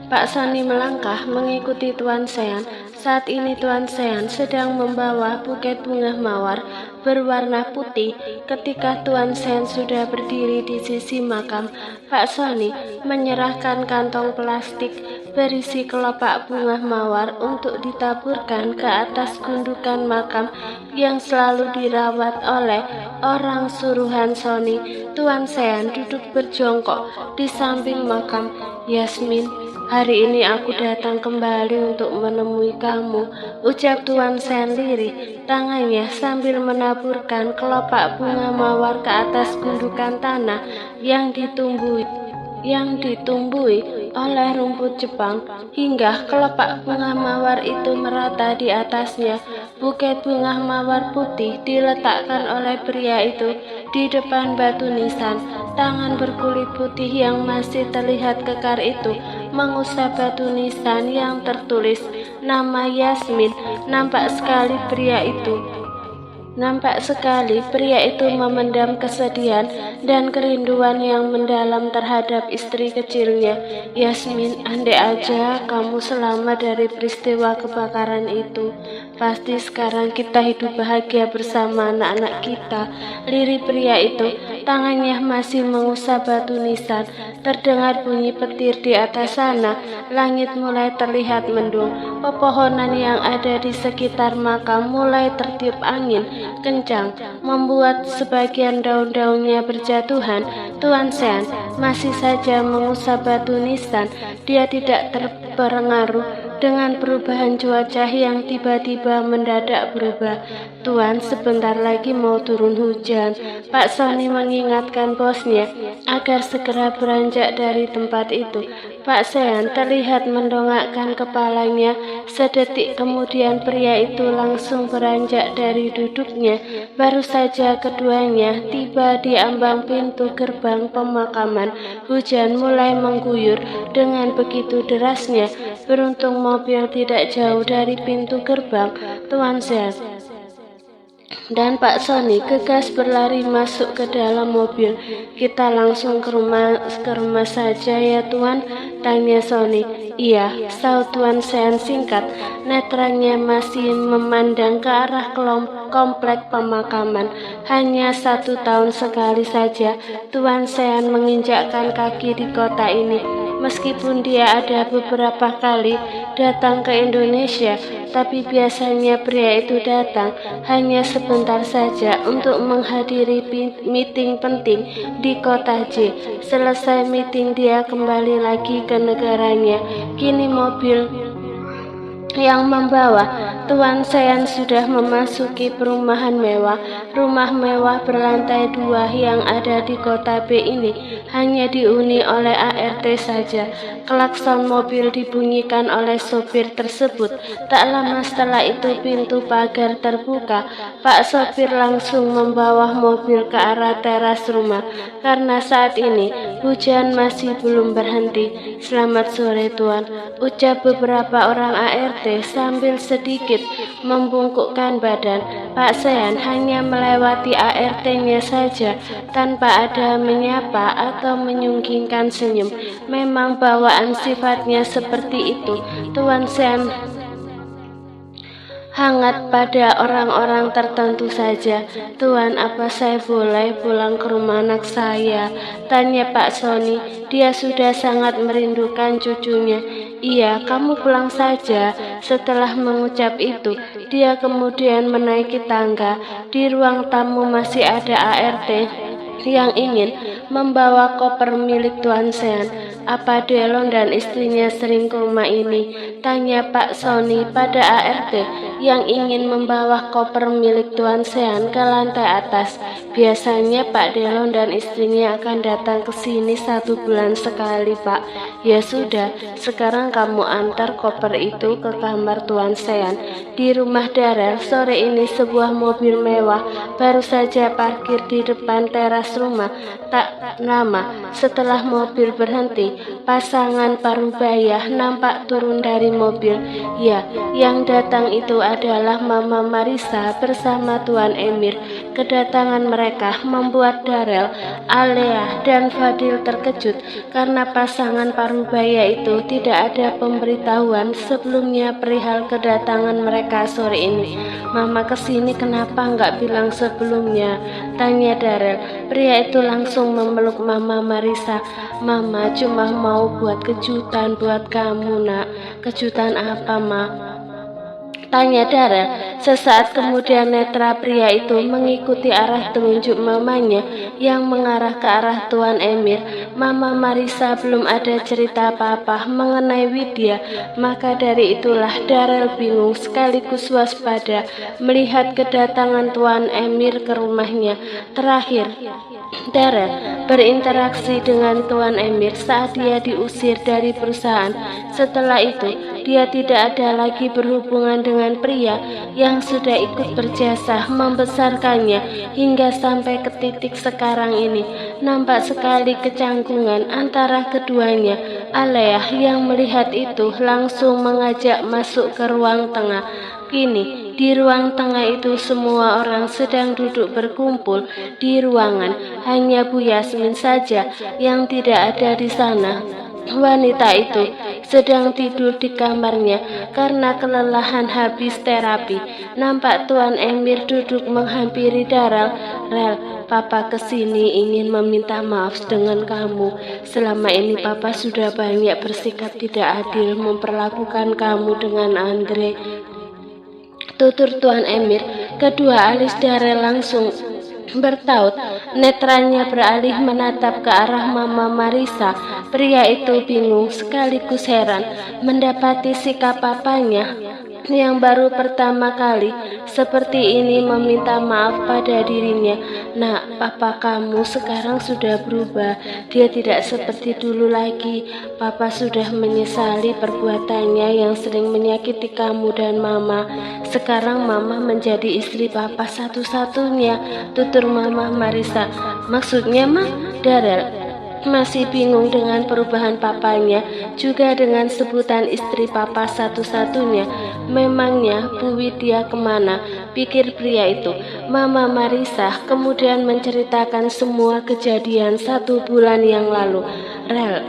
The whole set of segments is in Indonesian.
Pak Sony melangkah mengikuti Tuan Sean. Saat ini Tuan Sean sedang membawa buket bunga mawar berwarna putih. Ketika Tuan Sean sudah berdiri di sisi makam, Pak Sony menyerahkan kantong plastik berisi kelopak bunga mawar untuk ditaburkan ke atas gundukan makam yang selalu dirawat oleh orang suruhan Sony. Tuan Sean duduk berjongkok di samping makam. "Yasmin, hari ini aku datang kembali untuk menemui kamu," ucap Tuan Sean lirih tangannya sambil menaburkan kelopak bunga mawar ke atas gundukan tanah yang ditumbuhi oleh rumput Jepang hingga kelopak bunga mawar itu merata di atasnya. Buket bunga mawar putih diletakkan oleh pria itu di depan batu nisan. Tangan berkulit putih yang masih terlihat kekar itu mengusap batu nisan yang tertulis nama Yasmin. Nampak sekali pria itu memendam kesedihan dan kerinduan yang mendalam terhadap istri kecilnya. "Yasmin, andai aja kamu selamat dari peristiwa kebakaran itu. Pasti sekarang kita hidup bahagia bersama anak-anak kita," lirih pria itu. Tangannya masih mengusap batu nisan. Terdengar bunyi petir di atas sana. Langit mulai terlihat mendung. Pepohonan yang ada di sekitar makam mulai tertiup angin kencang, membuat sebagian daun-daunnya berjatuhan. Tuan Sean masih saja mengusap batu nisan. Dia tidak terpengaruh dengan perubahan cuaca yang tiba-tiba mendadak berubah. "Tuan, sebentar lagi mau turun hujan." Pak Sony mengingatkan bosnya agar segera beranjak dari tempat itu. Pak Sean terlihat mendongakkan kepalanya. Sedetik kemudian pria itu langsung beranjak dari duduknya. Baru saja keduanya tiba di ambang pintu gerbang pemakaman, hujan mulai mengguyur dengan begitu derasnya. Beruntung mobil tidak jauh dari pintu gerbang. Tuan Sean dan Pak Sony gegas berlari masuk ke dalam mobil. "Kita langsung ke rumah saja ya Tuan?" tanya Sony. "Iya," sahut Tuan Sean singkat. Netranya masih memandang ke arah komplek pemakaman. Hanya 1 tahun sekali saja Tuan Sean menginjakkan kaki di kota ini. Meskipun dia ada beberapa kali datang ke Indonesia, tapi biasanya pria itu datang hanya sebentar saja untuk menghadiri meeting penting di kota J. Selesai meeting dia kembali lagi ke negaranya. Kini mobil yang membawa Tuan Sean sudah memasuki perumahan mewah. Rumah mewah berlantai 2 yang ada di kota B ini hanya dihuni oleh ART saja. Klakson mobil dibunyikan oleh sopir tersebut. Tak lama setelah itu pintu pagar terbuka. Pak sopir langsung membawa mobil ke arah teras rumah. Karena saat ini hujan masih belum berhenti. "Selamat sore Tuan," ucap beberapa orang ART sambil sedikit membungkukkan badan. Pak Sean hanya melewati ART-nya saja tanpa ada menyapa atau menyunggingkan senyum. Memang bawaan sifatnya seperti itu. Tuan Sean hangat pada orang-orang tertentu saja. "Tuan, apa saya boleh pulang ke rumah anak saya?" tanya Pak Sony. Dia sudah sangat merindukan cucunya. "Iya, kamu pulang saja." Setelah mengucap itu, dia kemudian menaiki tangga. Di ruang tamu masih ada ART yang ingin membawa koper milik Tuan Sean. "Apa Delon dan istrinya sering ke rumah ini?" tanya Pak Sony pada ART yang ingin membawa koper milik Tuan Sean ke lantai atas. "Biasanya Pak Delon dan istrinya akan datang ke sini 1 bulan sekali, Pak." "Ya sudah, sekarang kamu antar koper itu ke kamar Tuan Sean." Di rumah Darrell sore ini sebuah mobil mewah baru saja parkir di depan teras rumah. Tak Tak lama setelah mobil berhenti, pasangan Parubaya nampak turun dari mobil. Ya, yang datang itu adalah Mama Marissa bersama Tuan Emir. Kedatangan mereka membuat Darel, Alea, dan Fadil terkejut karena pasangan Parubaya itu tidak ada pemberitahuan sebelumnya perihal kedatangan mereka sore ini. Mama kesini kenapa nggak bilang sebelumnya? Tanya Darel. Pria itu langsung memeluk Mama Marissa. Mama cuma mau buat kejutan buat kamu, Nak. Kejutan apa, Ma? Tanya Darel. Sesaat kemudian netra pria itu mengikuti arah telunjuk mamanya yang mengarah ke arah Tuan Emir. Mama Marissa belum ada cerita apa-apa mengenai Widya, maka dari itulah Darel bingung sekaligus waspada melihat kedatangan Tuan Emir ke rumahnya. Terakhir, Darel berinteraksi dengan Tuan Emir saat dia diusir dari perusahaan. Setelah itu, dia tidak ada lagi berhubungan dengan pria yang sudah ikut berjasa membesarkannya hingga sampai ke titik sekarang ini. Nampak sekali kecanggungan antara keduanya. Alea yang melihat itu langsung mengajak masuk ke ruang tengah. Kini, di ruang tengah itu semua orang sedang duduk berkumpul di ruangan. Hanya Bu Yasmin saja yang tidak ada di sana. Wanita itu sedang tidur di kamarnya karena kelelahan habis terapi. Nampak Tuan Emir duduk menghampiri Darel. Rel, Papa kesini ingin meminta maaf dengan kamu. Selama ini Papa sudah banyak bersikap tidak adil memperlakukan kamu dengan Andre. Tutur Tuan Emir. Kedua alis Darel langsung bertaut. Netranya beralih menatap ke arah Mama Marissa. Pria itu bingung sekaligus heran mendapati sikap papanya yang baru pertama kali seperti ini meminta maaf pada dirinya. Nak, Papa kamu sekarang sudah berubah. Dia tidak seperti dulu lagi. Papa sudah menyesali perbuatannya yang sering menyakiti kamu dan Mama. Sekarang Mama menjadi istri Papa satu-satunya, tutur Mama Marissa. Maksudnya, Ma? Darel masih bingung dengan perubahan papanya, juga dengan sebutan istri Papa satu-satunya. Memangnya Bu Widya kemana? Pikir pria itu. Mama Marissa kemudian menceritakan semua kejadian 1 bulan yang lalu. Rel,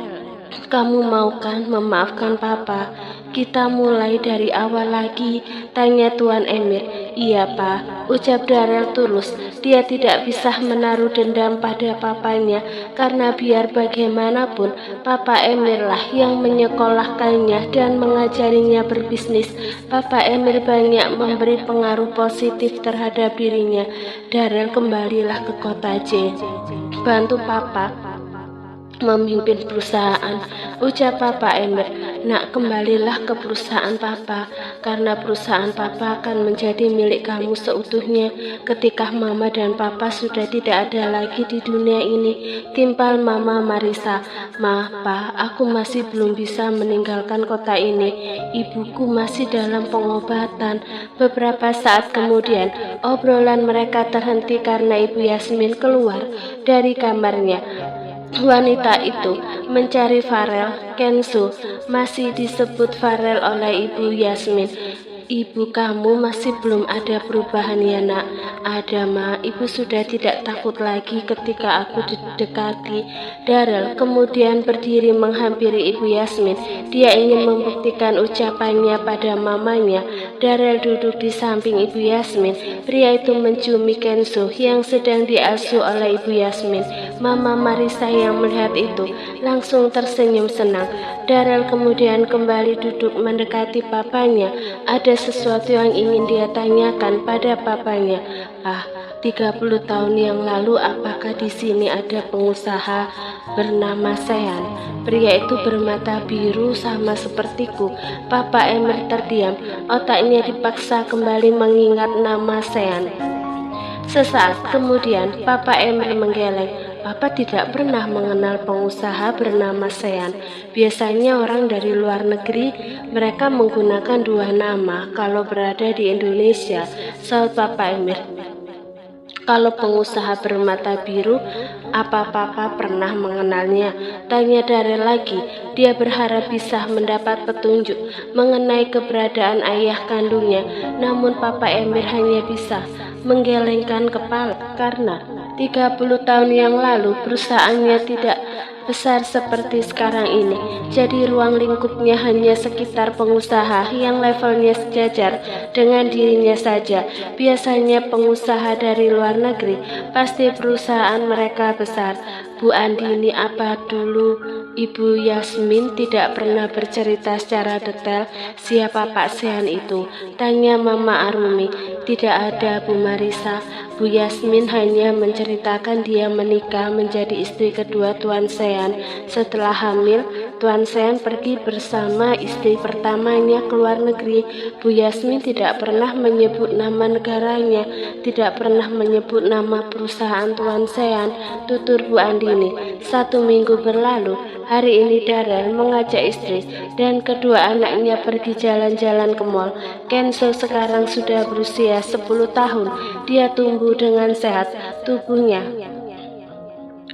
kamu mau kan memaafkan Papa? Kita mulai dari awal lagi, tanya Tuan Emir. Iya, Pak, ucap Darel tulus. Dia tidak bisa menaruh dendam pada papanya, karena biar bagaimanapun, Papa Emir lah yang menyekolahkannya dan mengajarinya berbisnis. Papa Emir banyak memberi pengaruh positif terhadap dirinya. Darel kembalilah ke kota J. Bantu Papa memimpin perusahaan, ucap Papa Emir. Nak, kembalilah ke perusahaan Papa, karena perusahaan Papa akan menjadi milik kamu seutuhnya ketika Mama dan Papa sudah tidak ada lagi di dunia ini, timpal Mama Marissa. Ma, Pa, aku masih belum bisa meninggalkan kota ini. Ibuku masih dalam pengobatan. Beberapa saat kemudian, obrolan mereka terhenti karena Ibu Yasmin keluar dari kamarnya. Wanita itu mencari Farel. Kenzo masih disebut Farel oleh Ibu Yasmin. Ibu kamu masih belum ada perubahan ya, Nak? Ada, Ma. Ibu sudah tidak takut lagi ketika aku didekati. Darel kemudian berdiri menghampiri Ibu Yasmin. Dia ingin membuktikan ucapannya pada mamanya. Darel duduk di samping Ibu Yasmin. Pria itu menciumi Kenzo yang sedang diasuh oleh Ibu Yasmin. Mama Marissa yang melihat itu langsung tersenyum senang. Darel kemudian kembali duduk mendekati papanya. Ada sesuatu yang ingin dia tanyakan pada papanya. 30 tahun yang lalu apakah di sini ada pengusaha bernama Sean? Pria itu bermata biru sama sepertiku. Papa Emir terdiam. Otaknya dipaksa kembali mengingat nama Sean. Sesaat kemudian Papa Emir menggeleng. Papa tidak pernah mengenal pengusaha bernama Sean. Biasanya orang dari luar negeri, mereka menggunakan 2 nama kalau berada di Indonesia, saut Papa Emir. Kalau pengusaha bermata biru, Apa Papa pernah mengenalnya? Tanya Darrell lagi. Dia berharap bisa mendapat petunjuk mengenai keberadaan ayah kandungnya, namun Papa Emir hanya bisa menggelengkan kepala karena 30 tahun yang lalu perusahaannya tidak besar seperti sekarang ini. Jadi ruang lingkupnya hanya sekitar pengusaha yang levelnya sejajar dengan dirinya saja. Biasanya pengusaha dari luar negeri, pasti perusahaan mereka besar. Bu Andini, apa dulu Ibu Yasmin tidak pernah bercerita secara detail siapa Pak Sean itu? Tanya Mama Arumi. Tidak ada, Bu Marisa. Bu Yasmin hanya menceritakan dia menikah menjadi istri kedua Tuan Sean. Setelah hamil, Tuan Sean pergi bersama istri pertamanya ke luar negeri. Bu Yasmin tidak pernah menyebut nama negaranya, tidak pernah menyebut nama perusahaan Tuan Sean, tutur Bu Andini. 1 minggu berlalu, hari ini Darrell mengajak istri dan kedua anaknya pergi jalan-jalan ke mall. Kenzo sekarang sudah berusia 10 tahun. Dia tumbuh dengan sehat, tubuhnya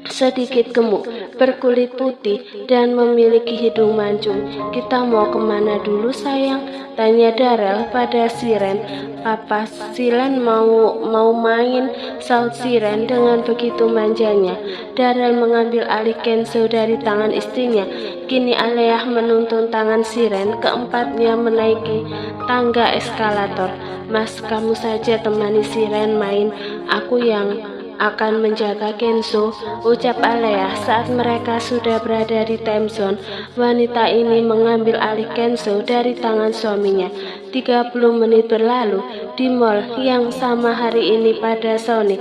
sedikit gemuk, berkulit putih, dan memiliki hidung mancung. Kita mau kemana dulu sayang? Tanya Darrell pada Siren. Papa, Silen mau main, saut Siren dengan begitu manjanya. Darrell mengambil alih Kenzo dari tangan istrinya. Kini Alea menuntun tangan Siren, keempatnya menaiki tangga eskalator. Mas, kamu saja temani Siren main, aku yang akan menjaga Kenzo, ucap Alea saat mereka sudah berada di time zone. Wanita ini mengambil alih Kenzo dari tangan suaminya. 30 menit berlalu di mall yang sama hari ini pada Sony.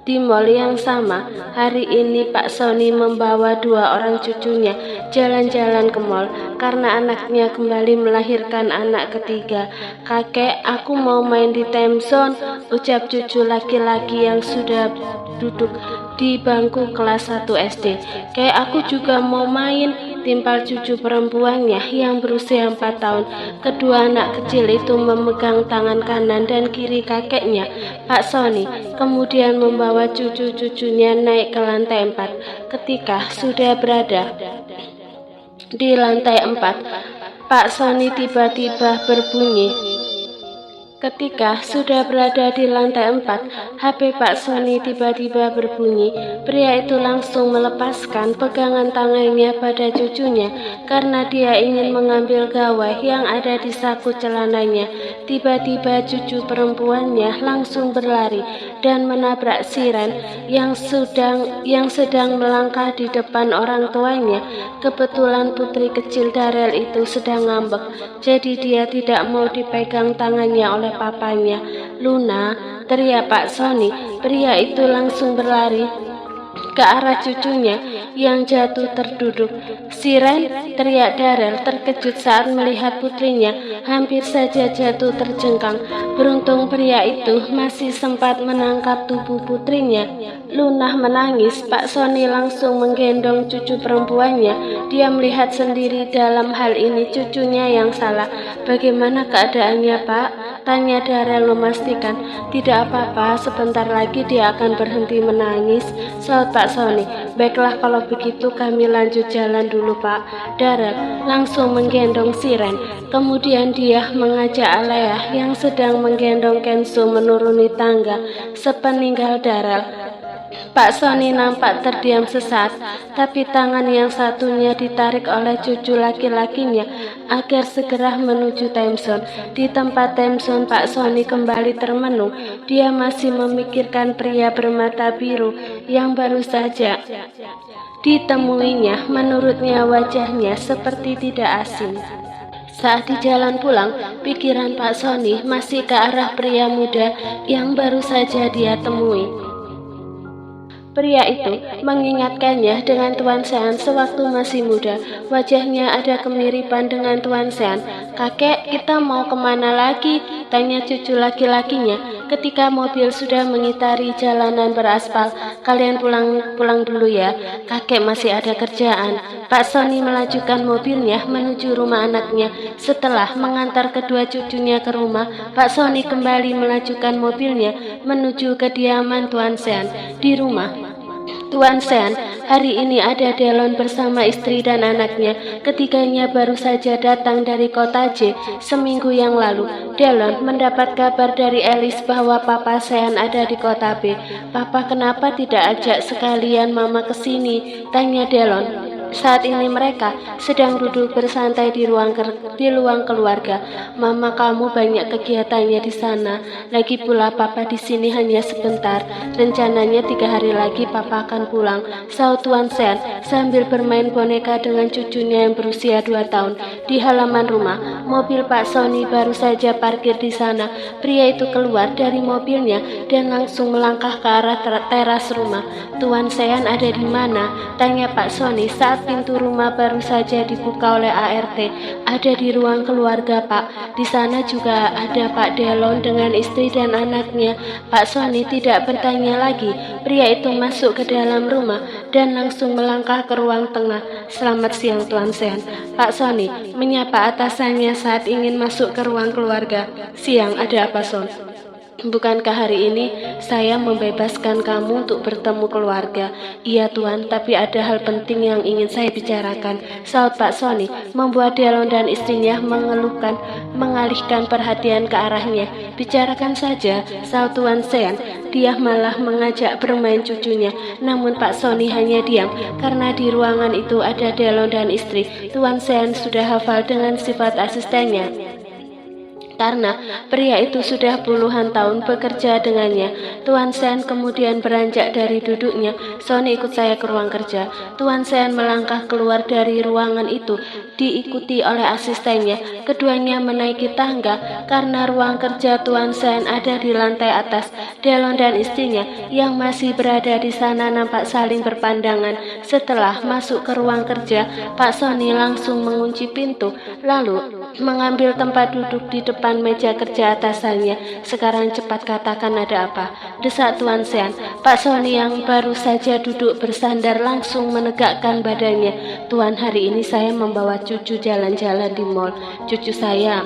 Di mall yang sama, hari ini Pak Sony membawa 2 orang cucunya jalan-jalan ke mall karena anaknya kembali melahirkan anak ketiga. Kakek, aku mau main di time zone, ucap cucu laki-laki yang sudah duduk di bangku kelas 1 SD. Kayak aku juga mau main, timpal cucu perempuannya yang berusia 4 tahun. Kedua anak kecil itu memegang tangan kanan dan kiri kakeknya, Pak Sony, kemudian membawa cucu-cucunya naik ke lantai 4. Ketika sudah berada di lantai 4, Pak Sony tiba-tiba berbunyi. Ketika sudah berada di lantai 4, HP Pak Sony tiba-tiba berbunyi. Pria itu langsung melepaskan pegangan tangannya pada cucunya karena dia ingin mengambil gawai yang ada di saku celananya. Tiba-tiba cucu perempuannya langsung berlari dan menabrak Siren yang sedang melangkah di depan orang tuanya. Kebetulan putri kecil Darrell itu sedang ngambek, jadi dia tidak mau dipegang tangannya oleh papanya. Luna, teriak Pak Sony. Pria itu langsung berlari ke arah cucunya yang jatuh terduduk. Siren, teriak Darrell terkejut saat melihat putrinya hampir saja jatuh terjengkang. Beruntung pria itu masih sempat menangkap tubuh putrinya. Luna menangis. Pak Sony langsung menggendong cucu perempuannya. Dia melihat sendiri dalam hal ini cucunya yang salah. Bagaimana keadaannya, Pak? Tanya Darrell memastikan. Tidak apa-apa, sebentar lagi dia akan berhenti menangis, saut Pak Sony. Baiklah kalau begitu kami lanjut jalan dulu, Pak. Darrell langsung menggendong Siren. Kemudian dia mengajak Alea yang sedang menggendong Kenzo menuruni tangga. Sepeninggal Darrell, Pak Sony nampak terdiam sesaat, tapi tangan yang satunya ditarik oleh cucu laki-lakinya agar segera menuju time zone. Di tempat time zone, Pak Sony kembali termenung. Dia masih memikirkan pria bermata biru yang baru saja ditemuinya. Menurutnya wajahnya seperti tidak asing. Saat di jalan pulang, pikiran Pak Sony masih ke arah pria muda yang baru saja dia temui. Pria itu mengingatkannya dengan Tuan Sean sewaktu masih muda. Wajahnya ada kemiripan dengan Tuan Sean. Kakek, kita mau kemana lagi? Tanya cucu laki-lakinya ketika mobil sudah mengitari jalanan beraspal. Kalian pulang dulu ya, kakek masih ada kerjaan. Pak Sony melajukan mobilnya menuju rumah anaknya. Setelah mengantar kedua cucunya ke rumah, Pak Sony kembali melajukan mobilnya menuju kediaman Tuan Sean. Di rumah, Tuan Sean, hari ini ada Delon bersama istri dan anaknya. Ketiganya baru saja datang dari kota J seminggu yang lalu. Delon mendapat kabar dari Alice bahwa Papa Sean ada di kota B. Papa kenapa tidak ajak sekalian Mama ke sini? Tanya Delon. Saat ini mereka sedang duduk bersantai di ruang keluarga. Mama kamu banyak kegiatannya di sana. Lagi pula Papa di sini hanya sebentar. Rencananya 3 hari lagi Papa akan pulang. Saut Tuan Sean sambil bermain boneka dengan cucunya yang berusia 2 tahun. Di halaman rumah, mobil Pak Sony baru saja parkir di sana. Pria itu keluar dari mobilnya dan langsung melangkah ke arah teras rumah. Tuan Sean ada di mana? Tanya Pak Sony saat pintu rumah baru saja dibuka oleh ART. Ada di ruang keluarga, Pak. Di sana juga ada Pak Delon dengan istri dan anaknya. Pak Sony tidak bertanya lagi. Pria itu masuk ke dalam rumah dan langsung melangkah ke ruang tengah. Selamat siang, Tuan Sean. Pak Sony menyapa atasannya saat ingin masuk ke ruang keluarga. Siang, ada apa, Son? Bukankah hari ini saya membebaskan kamu untuk bertemu keluarga? Iya Tuan, tapi ada hal penting yang ingin saya bicarakan. Saut Pak Sony membuat Delon dan istrinya mengalihkan perhatian ke arahnya. Bicarakan saja, saut Tuan Sean. Dia malah mengajak bermain cucunya. Namun Pak Sony hanya diam karena di ruangan itu ada Delon dan istri. Tuan Sean sudah hafal dengan sifat asistennya, karena pria itu sudah puluhan tahun bekerja dengannya. Tuan Sean kemudian beranjak dari duduknya. Sony, ikut saya ke ruang kerja. Tuan Sean melangkah keluar dari ruangan itu, diikuti oleh asistennya. Keduanya menaiki tangga karena ruang kerja Tuan Sean ada di lantai atas. Delon dan istrinya yang masih berada di sana nampak saling berpandangan. Setelah masuk ke ruang kerja, Pak Sony langsung mengunci pintu, lalu mengambil tempat duduk di depan meja kerja atasannya. Sekarang cepat katakan ada apa? Desak Tuan Sean. Pak Sony yang baru saja duduk bersandar langsung menegakkan badannya. Tuan, hari ini saya membawa cucu jalan-jalan di mall. Cucu saya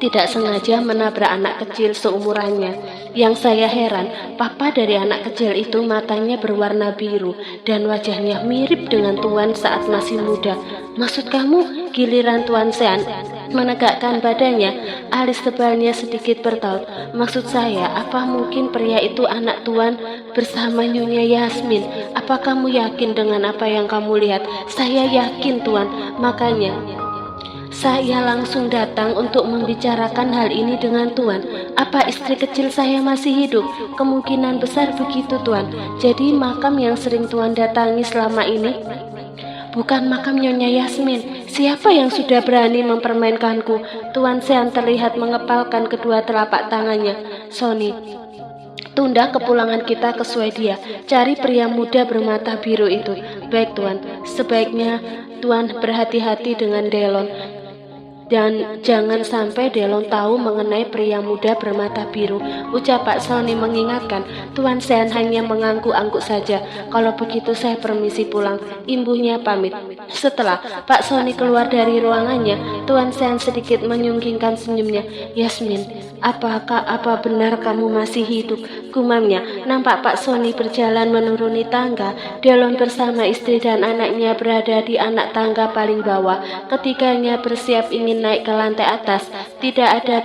tidak sengaja menabrak anak kecil seumurannya. Yang saya heran, papa dari anak kecil itu matanya berwarna biru dan wajahnya mirip dengan Tuan saat masih muda. Maksud kamu? Giliran Tuan Sean menegakkan badannya, alis tebalnya sedikit bertaut. Maksud saya, apa mungkin pria itu anak Tuan bersama Nyonya Yasmin? Apa kamu yakin dengan apa yang kamu lihat? Saya yakin Tuan, makanya saya langsung datang untuk membicarakan hal ini dengan Tuan. Apa istri kecil saya masih hidup? Kemungkinan besar begitu Tuan. Jadi makam yang sering Tuan datangi selama ini bukan makam Nyonya Yasmin. Siapa yang sudah berani mempermainkanku? Tuan Sean terlihat mengepalkan kedua telapak tangannya. Sony, tunda kepulangan kita ke Swedia. Cari pria muda bermata biru itu. Baik Tuan, sebaiknya Tuan berhati-hati dengan Delon. Dan jangan sampai Delon tahu mengenai pria muda bermata biru, ucap Pak Sony mengingatkan. Tuan Sean hanya mengangguk-angguk saja. Kalau begitu saya permisi pulang, imbuhnya pamit. Setelah Pak Sony keluar dari ruangannya, Tuan Sean sedikit menyunggingkan senyumnya. Yasmin, apa benar kamu masih hidup? Gumamnya. Nampak Pak Sony berjalan menuruni tangga. Delon bersama istri dan anaknya berada di anak tangga paling bawah. Ketiganya bersiap ingin naik ke lantai atas. Tidak ada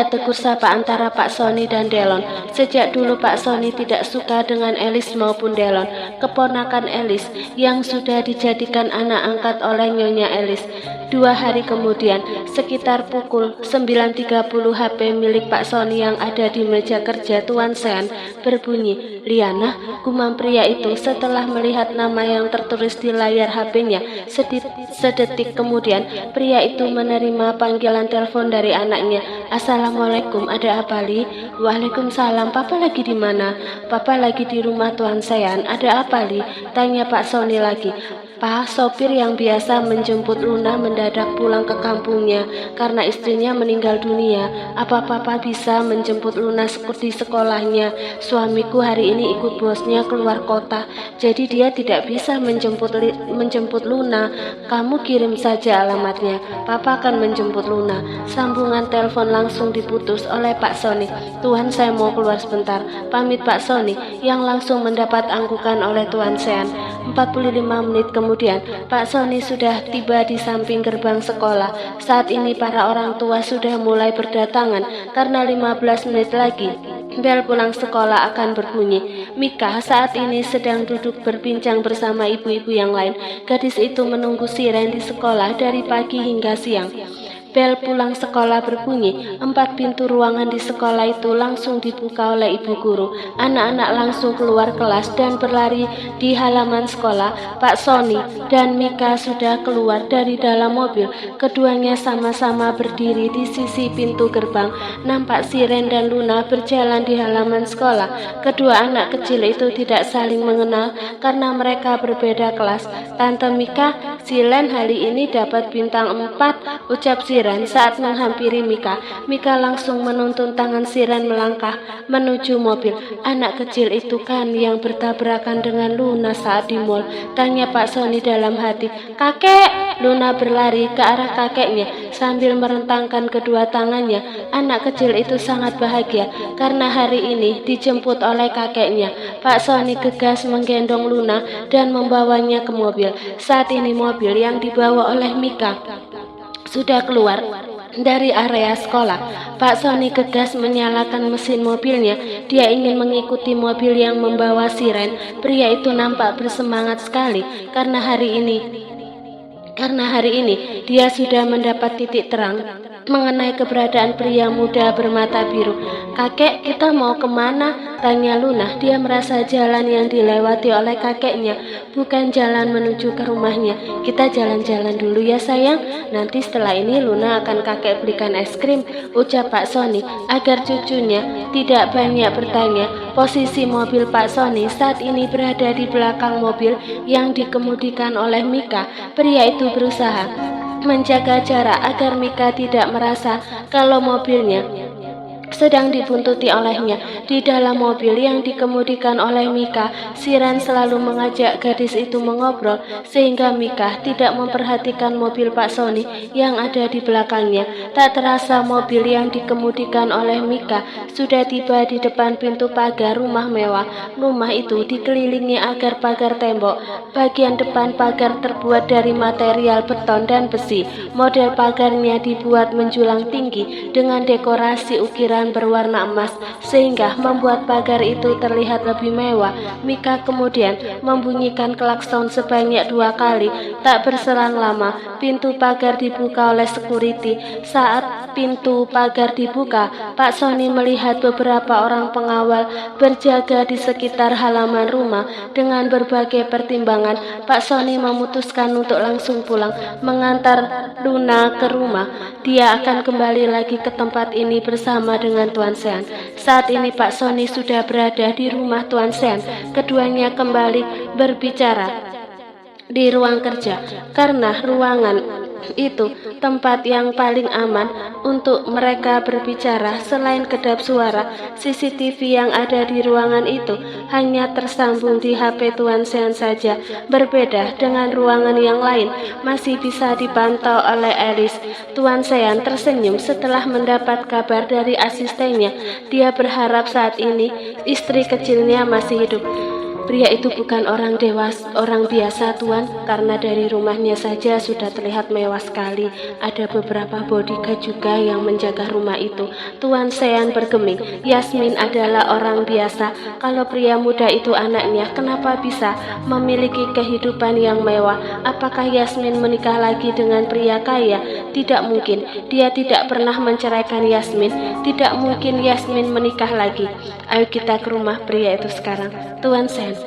tegur sapa antara Pak Sony dan Delon. Sejak dulu Pak Sony tidak suka dengan Alice maupun Delon, keponakan Alice yang sudah dijadikan anak angkat oleh Nyonya Alice. 2 hari kemudian, sekitar pukul 9.30, HP milik Pak Sony yang ada di meja kerja Tuan Sean berbunyi. Liana, gumam pria itu setelah melihat nama yang tertulis di layar HP-nya. Sedetik kemudian, pria itu menerima panggilan telepon dari anaknya. Assalamualaikum, ada apa Li? Waalaikumsalam, Papa lagi di mana? Papa lagi di rumah Tuan Sean. Ada apa Li? Tanya Pak Sony lagi. Pak, sopir yang biasa menjemput Luna mendadak pulang ke kampungnya karena istrinya meninggal dunia. Apa Papa bisa menjemput Luna di sekolahnya? Suamiku hari ini ikut bosnya keluar kota, jadi dia tidak bisa menjemput Luna. Kamu kirim saja alamatnya, Papa akan menjemput Luna. Sambungan telepon langsung diputus oleh Pak Sony. Tuan, saya mau keluar sebentar. Pamit Pak Sony, yang langsung mendapat anggukan oleh Tuan Sean. 45 menit kemudian, Pak Sony sudah tiba di samping gerbang sekolah. Saat ini para orang tua sudah mulai berdatangan karena 15 menit lagi bel pulang sekolah akan berbunyi. Mika saat ini sedang duduk berbincang bersama ibu-ibu yang lain. Gadis itu menunggu siren di sekolah dari pagi hingga siang. Bel pulang sekolah berbunyi. 4 pintu ruangan di sekolah itu langsung dibuka oleh ibu guru. Anak-anak langsung keluar kelas dan berlari di halaman sekolah. Pak Sony dan Mika sudah keluar dari dalam mobil. Keduanya sama-sama berdiri di sisi pintu gerbang. Nampak Siren dan Luna berjalan di halaman sekolah. Kedua anak kecil itu tidak saling mengenal karena mereka berbeda kelas. Tante Mika, Silen hari ini dapat bintang 4, ucap Siren saat menghampiri Mika. Mika langsung menuntun tangan Siren melangkah menuju mobil. Anak kecil itu kan yang bertabrakan dengan Luna saat di mall, tanya Pak Sony dalam hati. Kakek! Luna berlari ke arah kakeknya sambil merentangkan kedua tangannya. Anak kecil itu sangat bahagia karena hari ini dijemput oleh kakeknya. Pak Sony gegas menggendong Luna dan membawanya ke mobil. Saat ini mobil yang dibawa oleh Mika sudah keluar dari area sekolah. Pak Sony gegas menyalakan mesin mobilnya. Dia ingin mengikuti mobil yang membawa Siren. Pria itu nampak bersemangat sekali karena hari ini dia sudah mendapat titik terang mengenai keberadaan pria muda bermata biru. Kakek, kita mau kemana? Tanya Luna. Dia merasa jalan yang dilewati oleh kakeknya bukan jalan menuju ke rumahnya. Kita jalan-jalan dulu ya sayang. Nanti setelah ini Luna akan kakek belikan es krim, ucap Pak Sony agar cucunya tidak banyak bertanya. Posisi mobil Pak Sony saat ini berada di belakang mobil yang dikemudikan oleh Mika. Pria itu berusaha menjaga jarak agar Mika tidak merasa kalau mobilnya sedang dibuntuti olehnya. Di dalam mobil yang dikemudikan oleh Mika, Siren selalu mengajak gadis itu mengobrol sehingga Mika tidak memperhatikan mobil Pak Sony yang ada di belakangnya. Tak terasa mobil yang dikemudikan oleh Mika sudah tiba di depan pintu pagar rumah mewah. Rumah itu dikelilingi agar pagar tembok. Bagian depan pagar terbuat dari material beton dan besi. Model pagarnya dibuat menjulang tinggi dengan dekorasi ukiran berwarna emas sehingga membuat pagar itu terlihat lebih mewah. Mika kemudian membunyikan klakson sebanyak 2 kali. Tak berselang lama pintu pagar dibuka oleh security. Saat pintu pagar dibuka, Pak Sony melihat beberapa orang pengawal berjaga di sekitar halaman rumah. Dengan berbagai pertimbangan, Pak Sony memutuskan untuk langsung pulang mengantar Luna ke rumah. Dia akan kembali lagi ke tempat ini bersama dengan Tuan Sean. Saat ini Pak Sony sudah berada di rumah Tuan Sean. Keduanya kembali berbicara di ruang kerja karena ruangan itu tempat yang paling aman untuk mereka berbicara. Selain kedap suara, CCTV yang ada di ruangan itu hanya tersambung di HP Tuan Sean saja. Berbeda dengan ruangan yang lain, masih bisa dipantau oleh Alice. Tuan Sean tersenyum setelah mendapat kabar dari asistennya. Dia berharap saat ini istri kecilnya masih hidup. Pria itu bukan orang biasa, Tuan, karena dari rumahnya saja sudah terlihat mewah sekali. Ada beberapa bodyguard juga yang menjaga rumah itu. Tuan Sean bergeming. Yasmin adalah orang biasa. Kalau pria muda itu anaknya, kenapa bisa memiliki kehidupan yang mewah? Apakah Yasmin menikah lagi dengan pria kaya? Tidak mungkin. Dia tidak pernah menceraikan Yasmin. Tidak mungkin Yasmin menikah lagi. Ayo kita ke rumah pria itu sekarang. Tuan Sean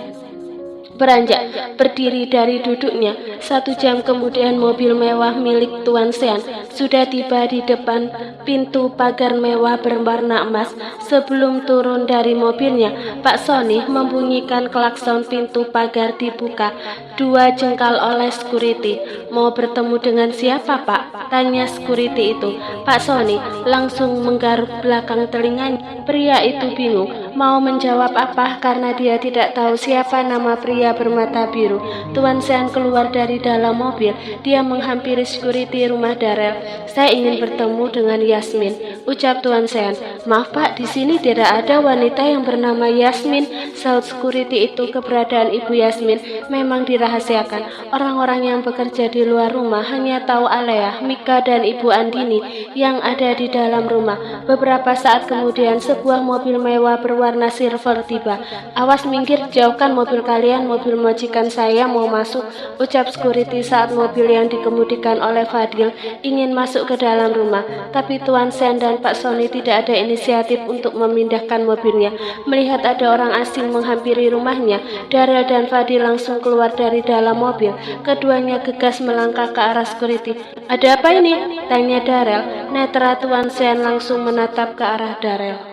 Beranjak berdiri dari duduknya, 1 jam kemudian mobil mewah milik Tuan Sean sudah tiba di depan pintu pagar mewah berwarna emas. Sebelum turun dari mobilnya, Pak Sony membunyikan klakson. Pintu pagar dibuka 2 jengkal oleh security. "Mau bertemu dengan siapa, Pak?" tanya security itu. Pak Sony langsung menggaruk belakang telinganya. Pria itu bingung mau menjawab apa karena dia tidak tahu siapa nama pria bermata biru. Tuan Sean keluar dari dalam mobil. Dia menghampiri security rumah Darrell. "Saya ingin bertemu dengan Yasmin," ucap Tuan Sean. "Maaf Pak, di sini tidak ada wanita yang bernama Yasmin," saut security itu. Keberadaan Ibu Yasmin memang dirahasiakan. Orang-orang yang bekerja di luar rumah hanya tahu Alea, Mika, dan Ibu Andini yang ada di dalam rumah. Beberapa saat kemudian sebuah mobil mewah berwarna silver tiba. "Awas minggir, jauhkan mobil kalian, mobil majikan saya mau masuk," ucap security saat mobil yang dikemudikan oleh Fadil ingin masuk ke dalam rumah. Tapi Tuan Sean dan Pak Sony tidak ada inisiatif untuk memindahkan mobilnya. Melihat ada orang asing menghampiri rumahnya, Darrell dan Fadil langsung keluar dari dalam mobil. Keduanya gegas melangkah ke arah security. "Ada apa ini?" tanya Darrell. Netra Tuan Sean langsung menatap ke arah Darrell.